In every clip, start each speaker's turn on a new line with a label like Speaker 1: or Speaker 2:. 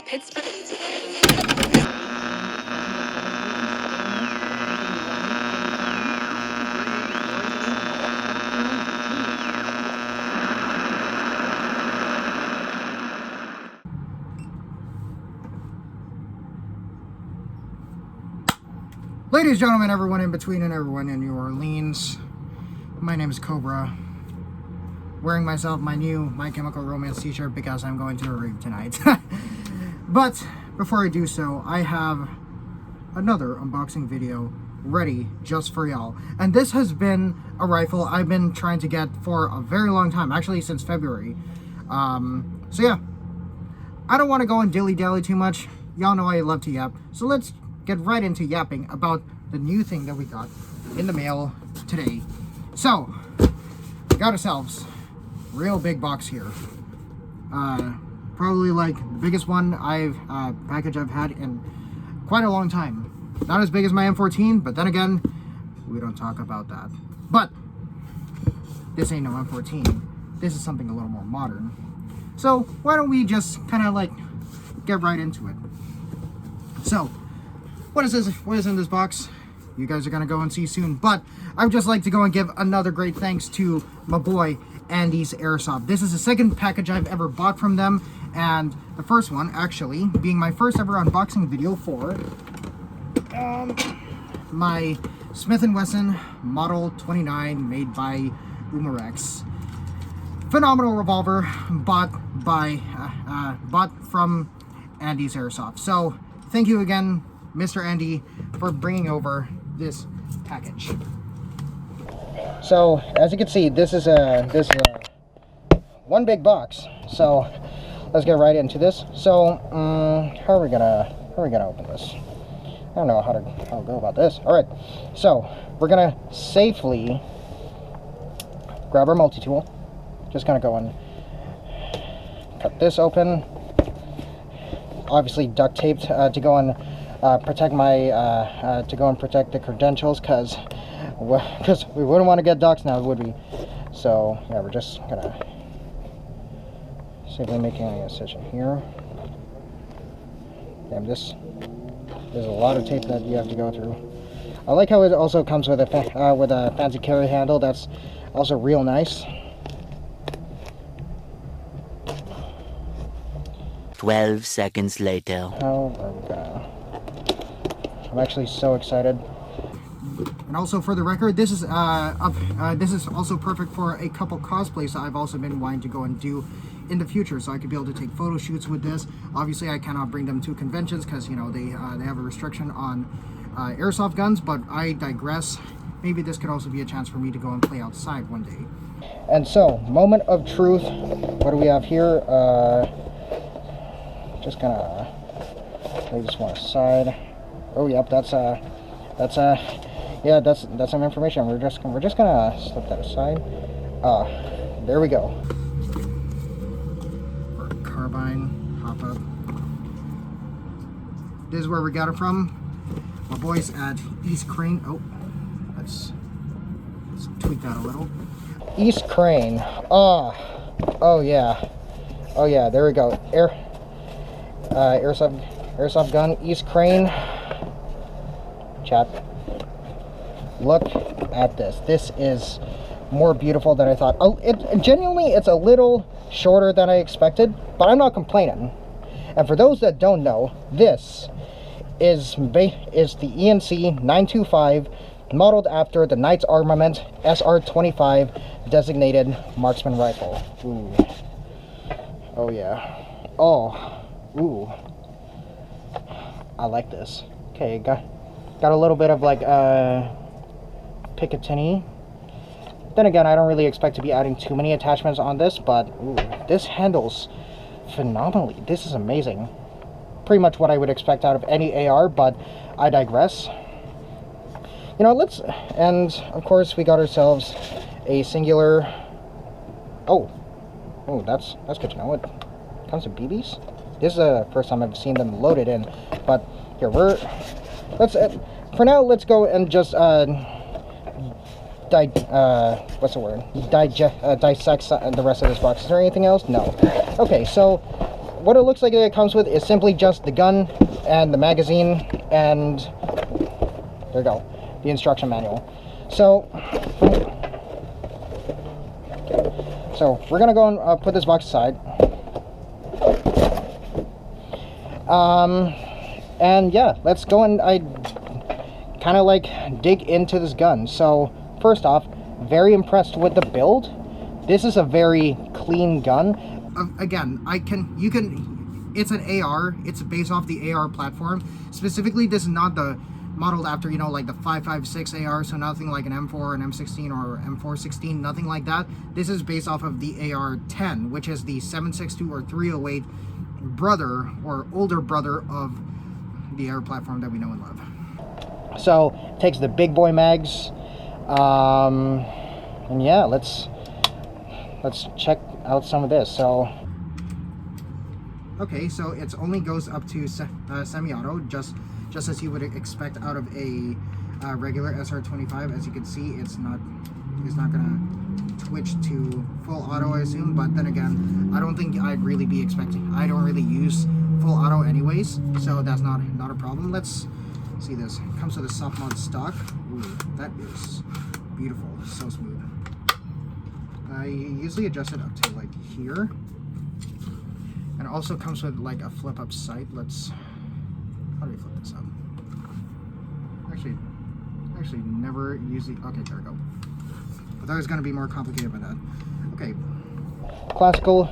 Speaker 1: Pittsburgh.
Speaker 2: Ladies and gentlemen, everyone in between and everyone in New Orleans, my name is Cobra. Wearing myself my new My Chemical Romance t-shirt because I'm going to a rave tonight. But before I do so, I have another unboxing video ready just for y'all. And this has been a rifle I've been trying to get for a very long time, actually since February. So yeah, I don't want to go and dilly-dally too much. Y'all know I love to yap. So let's get right into yapping about the new thing that we got in the mail today. So, we got ourselves a real big box here. Probably like the biggest one package I've had in quite a long time. Not as big as my M14, but then again, we don't talk about that. But this ain't no M14. This is something a little more modern. So why don't we just kind of like get right into it. So, what is in this box? You guys are gonna go and see soon. But I would just like to go and give another great thanks to my boy Andy's Airsoft. This is the second package I've ever bought from them, and the first one actually being my first ever unboxing video for my Smith & Wesson Model 29 made by Umarex. Phenomenal revolver bought from Andy's Airsoft. So thank you again, Mr. Andy, for bringing over this package. So as you can see, this is one big box. So let's get right into this. So how are we gonna open this? I don't know how to go about this. All right, so we're gonna safely grab our multi-tool. Just gonna go and cut this open. Obviously duct taped to go and protect the credentials, because we wouldn't want to get doxxed now, would we? So yeah, we're just gonna safely making an incision here. Damn, there's a lot of tape that you have to go through. I like how it also comes with a fancy carry handle. That's also real nice.
Speaker 3: 12 seconds later.
Speaker 2: I'm actually so excited. And also, for the record, this is also perfect for a couple cosplays that I've also been wanting to go and do in the future, so I could be able to take photo shoots with this. Obviously, I cannot bring them to conventions because, you know, they have a restriction on airsoft guns, but I digress. Maybe this could also be a chance for me to go and play outside one day. And so, moment of truth. What do we have here? Just gonna lay this one aside. Oh, yep, that's some information. We're just gonna slip that aside. There we go. Our carbine hop up. This is where we got it from. My boys at East Crane. Oh, let's tweak that a little. East Crane. Oh yeah. There we go. Airsoft gun. East Crane. Chat. Look at this. This is more beautiful than I thought. Genuinely, it's a little shorter than I expected, but I'm not complaining. And for those that don't know, this is the E&C 925, modeled after the Knight's Armament SR25 designated marksman rifle. Ooh. Oh yeah. Oh. Ooh. I like this. Okay, got a little bit of like Picatinny. Then again, I don't really expect to be adding too many attachments on this, but ooh, this handles phenomenally. This is amazing. Pretty much what I would expect out of any AR, but I digress. You know, and of course we got ourselves a singular. Oh, that's good to know. It comes with BBs. This is the first time I've seen them loaded in, but here for now, let's go and just dissect the rest of this box. Is there anything else? No. Okay, so what it looks like it comes with is simply just the gun and the magazine, and there you go, the instruction manual. So we're gonna go and put this box aside. And yeah, let's go and I kind of like dig into this gun. So first off, very impressed with the build. This is a very clean gun. Again, it's an AR. It's based off the AR platform. Specifically, this is not the modeled after, you know, like the 5.56 AR, so nothing like an M4, an M16, or M416, nothing like that. This is based off of the AR-10, which is the 7.62 or 308 brother or older brother of the AR platform that we know and love. So takes the big boy mags, and yeah, let's check out some of this. So okay, so it only goes up to semi-auto, just as you would expect out of a regular SR25. As you can see, it's not gonna twitch to full auto, I assume. But then again, I don't think I'd really be expecting. I don't really use full auto anyways, so that's not a problem. Let's see this. It comes with a soft mod stock. Ooh, that is beautiful. So smooth. I usually adjust it up to like here, and it also comes with like a flip up sight. How do we flip this up? Actually never use the, okay, there we go. I thought it was going to be more complicated by that. Okay, classical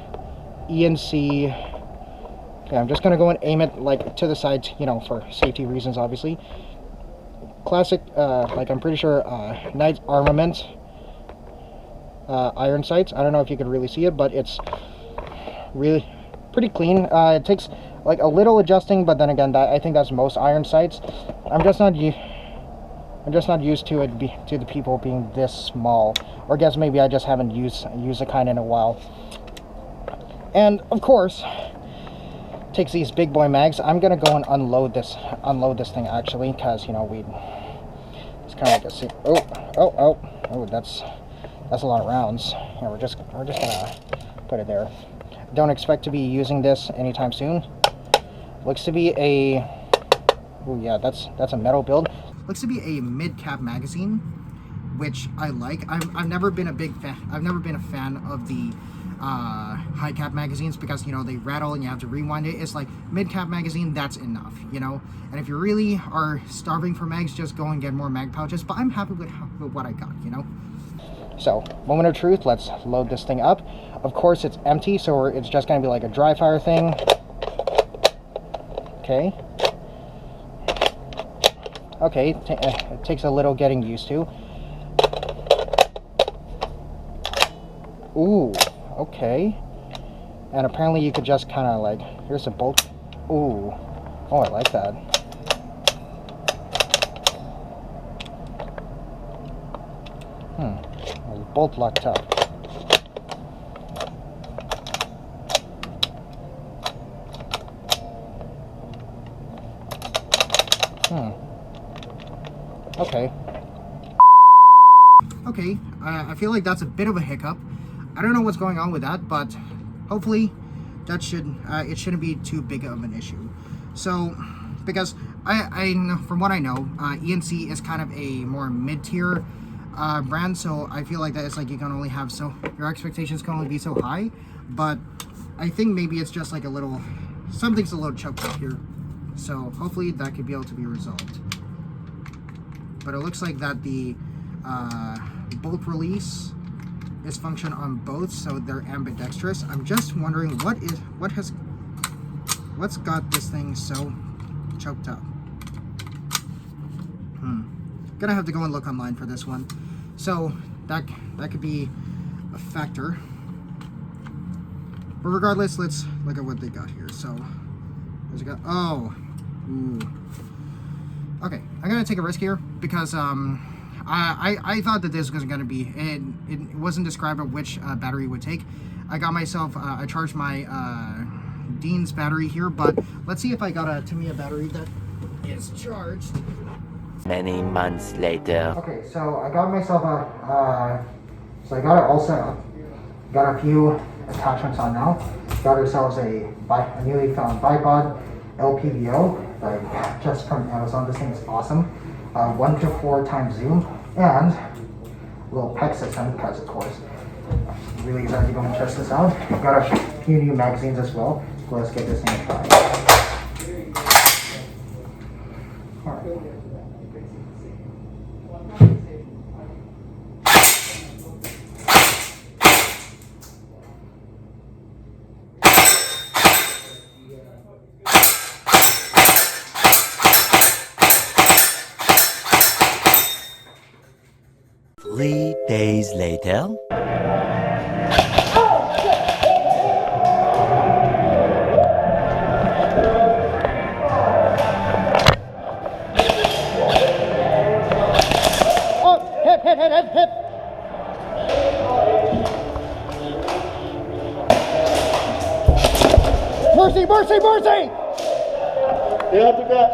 Speaker 2: E&C. Okay, I'm just going to go and aim it like to the sides, you know, for safety reasons, obviously. Classic, like I'm pretty sure Knight Armament iron sights. I don't know if you could really see it, but it's really pretty clean. It takes like a little adjusting, but then again, I think that's most iron sights. I'm just not used to it to the people being this small, or I guess maybe I just haven't used the kind in a while. And of course, takes these big boy mags. I'm gonna go and unload this thing actually, because you know it's kind of like a oh, that's a lot of rounds. Yeah, we're just gonna put it there. Don't expect to be using this anytime soon. Looks to be a, oh yeah, that's a metal build. Looks to be a mid-cap magazine, which I like. I've never been a big fan. I've never been a fan of the high-cap magazines, because you know they rattle and you have to rewind it. It's like mid-cap magazine, that's enough, you know. And if you really are starving for mags, just go and get more mag pouches. But I'm happy with what I got, you know. So, moment of truth, let's load this thing up. Of course, it's empty, so it's just going to be like a dry fire thing. Okay. Okay, it takes a little getting used to. Ooh, okay. And apparently you could just kind of like, here's a bolt. Ooh, oh, I like that. Bolt locked up. Okay. Okay, I feel like that's a bit of a hiccup. I don't know what's going on with that, but hopefully that it shouldn't be too big of an issue. So, because I know, from what I know, E&C is kind of a more mid-tier brand, so I feel like that it's like you can only have your expectations can only be so high. But I think maybe it's just like something's a little choked up here, so hopefully that could be able to be resolved. But it looks like that the bolt release is function on both, so they're ambidextrous. I'm just wondering what's got this thing so choked up. Gonna have to go and look online for this one. So that could be a factor. But regardless, let's look at what they got here. So what's it got? Oh, ooh. Okay, I'm gonna take a risk here, because I thought that this was gonna be, it wasn't described of which battery would take. I got myself, I charged my Dean's battery here, but let's see if I got a Tamiya battery that is charged.
Speaker 3: Many months later.
Speaker 2: Okay, so I got myself so I got it all set up. Got a few attachments on now. Got ourselves a newly found bipod LPVO, like just from Amazon. This thing is awesome. 1 to 4 times zoom and a little PEC system because of course really excited to go and test this out. Got a few new magazines as well. So let's give this thing a try. Alright.
Speaker 3: 3 days later.
Speaker 2: Hit. Mercy!
Speaker 1: Yeah, I took that.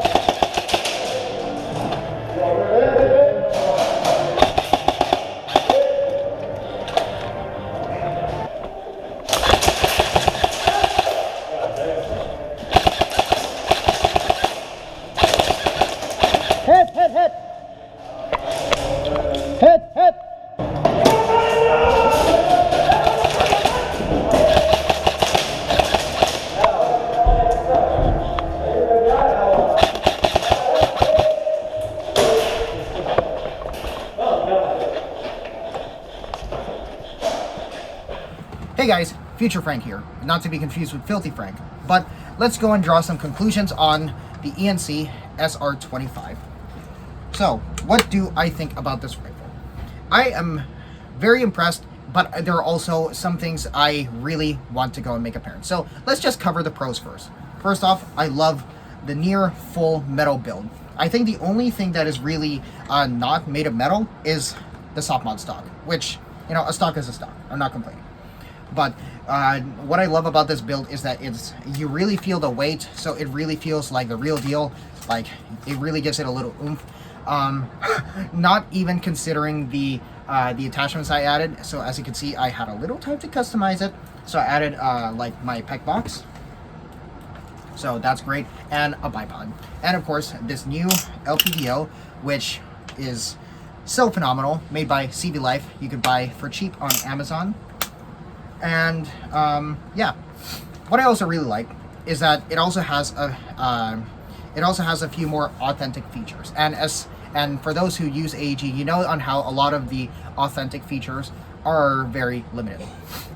Speaker 2: Hit. Hey guys, Future Frank here, not to be confused with Filthy Frank, but let's go and draw some conclusions on the E&C SR25. So, what do I think about this rifle? I am very impressed, but there are also some things I really want to go and make apparent. So, let's just cover the pros first. First off, I love the near full metal build. I think the only thing that is really not made of metal is the soft mod stock, which, you know, a stock is a stock. I'm not complaining. But what I love about this build is that you really feel the weight, so it really feels like the real deal. Like, it really gives it a little oomph. Not even considering the attachments I added. So as you can see, I had a little time to customize it. So I added like my PEC box. So that's great, and a bipod, and of course this new LPVO, which is so phenomenal, made by CV Life. You could buy for cheap on Amazon. And yeah, what I also really like is that it also has a few more authentic features. And for those who use AEG, you know on how a lot of the authentic features are very limited.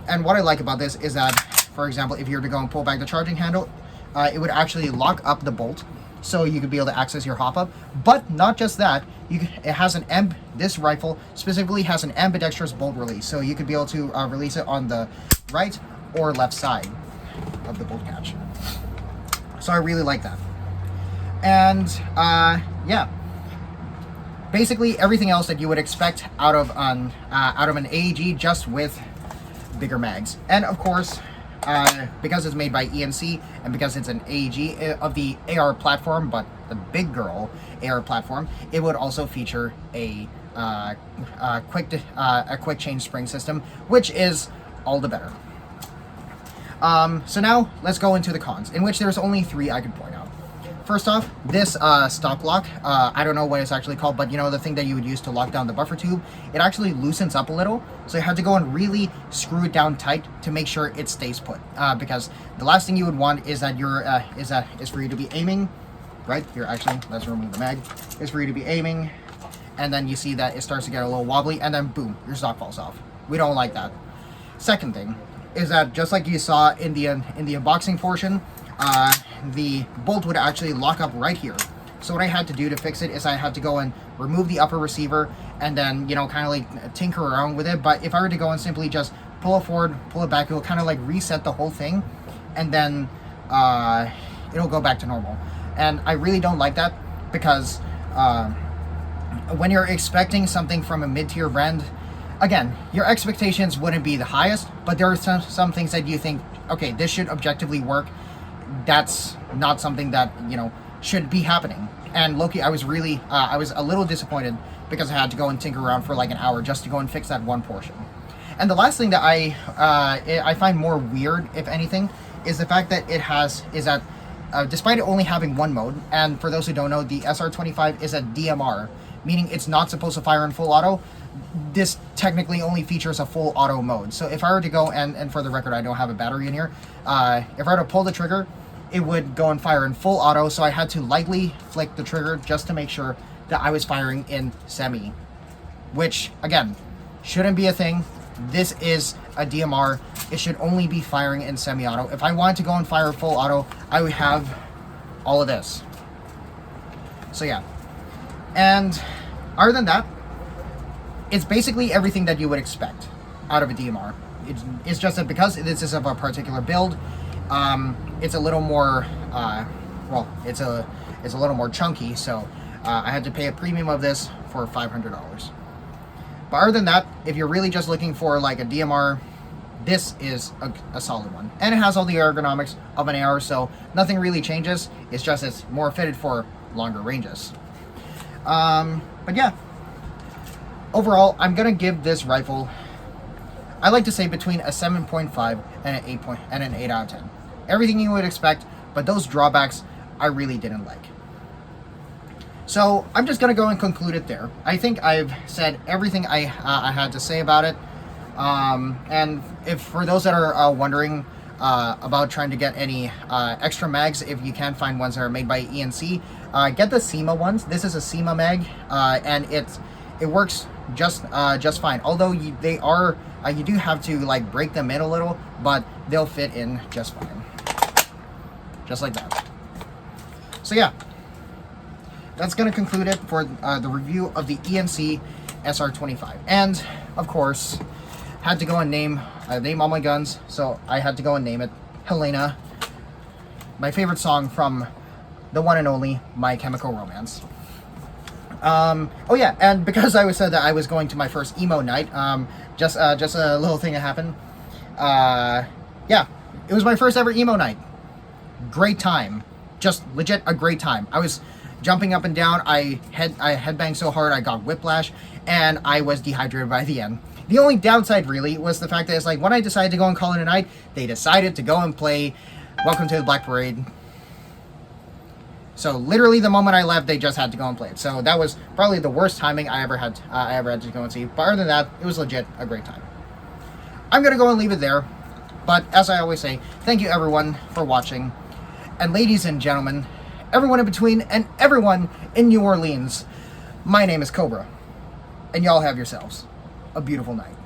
Speaker 2: And what I like about this is that, for example, if you were to go and pull back the charging handle, it would actually lock up the bolt, so you could be able to access your hop-up. But not just that, it has this rifle specifically has an ambidextrous bolt release, so you could be able to release it on the right or left side of the bolt catch. So I really like that. And yeah, basically everything else that you would expect out of an AEG, just with bigger mags. And of course, because it's made by E&C and because it's an AEG of the AR platform, but the big girl AR platform, it would also feature a quick change spring system, which is all the better. So now let's go into the cons, in which there's only 3 I could point out. First off, this stop lock, I don't know what it's actually called, but you know, the thing that you would use to lock down the buffer tube, it actually loosens up a little, so you have to go and really screw it down tight to make sure it stays put, because the last thing you would want is that is for you to be aiming, right here. Actually, let's remove the mag. Is for you to be aiming, and then you see that it starts to get a little wobbly, and then boom, your stock falls off. We don't like that. Second thing is that, just like you saw in the unboxing portion, the bolt would actually lock up right here. So what I had to do to fix it is I had to go and remove the upper receiver and then, you know, kind of like tinker around with it. But if I were to go and simply just pull it forward, pull it back, it will kind of like reset the whole thing, and then it'll go back to normal. And I really don't like that, because when you're expecting something from a mid-tier brand, again, your expectations wouldn't be the highest, but there are some things that you think, okay, this should objectively work. That's not something that, you know, should be happening. And Loki, I was a little disappointed, because I had to go and tinker around for like an hour just to go and fix that one portion. And the last thing that I find more weird, if anything, is the fact that despite it only having one mode, and for those who don't know, the SR25 is a DMR, meaning it's not supposed to fire in full auto. This technically only features a full auto mode. So if I were to go, and for the record, I don't have a battery in here, if I were to pull the trigger, it would go and fire in full auto, so I had to lightly flick the trigger just to make sure that I was firing in semi, which, again, shouldn't be a thing. This is a DMR. It should only be firing in semi-auto. If I wanted to go and fire full auto, I would have all of this. So yeah. And other than that, it's basically everything that you would expect out of a DMR. It's just that because this is of a particular build, it's a little more, it's a little more chunky, so I had to pay a premium of this for $500. But other than that, if you're really just looking for like a DMR, this is a solid one. And it has all the ergonomics of an AR, so nothing really changes. It's just it's more fitted for longer ranges. But yeah, overall, I'm gonna give this rifle, I like to say, between a 7.5 and an 8 out of 10. Everything you would expect, but those drawbacks I really didn't like. So I'm just gonna go and conclude it there. I think I've said everything I had to say about it. And if for those that are wondering about trying to get any extra mags, if you can find ones that are made by E&C, get the SEMA ones. This is a SEMA mag, and it works just fine. Although you do have to like break them in a little, but they'll fit in just fine, just like that. So yeah, that's gonna conclude it for the review of the E&C SR25. And of course, had to go and name all my guns, so I had to go and name it Helena, my favorite song from the one and only My Chemical Romance. Oh yeah, and because I said that I was going to my first emo night, just a little thing that happened. Yeah, it was my first ever emo night. Great time, just legit a great time. I was jumping up and down. I headbanged so hard I got whiplash, and I was dehydrated by the end. The only downside really was the fact that it's like when I decided to go and call it a night, they decided to go and play Welcome to the Black Parade. So literally the moment I left, they just had to go and play it. So that was probably the worst timing I ever had to go and see. But other than that, it was legit a great time. I'm gonna go and leave it there. But as I always say, thank you everyone for watching. And ladies and gentlemen, everyone in between and everyone in New Orleans, my name is Cobra. And y'all have yourselves a beautiful night.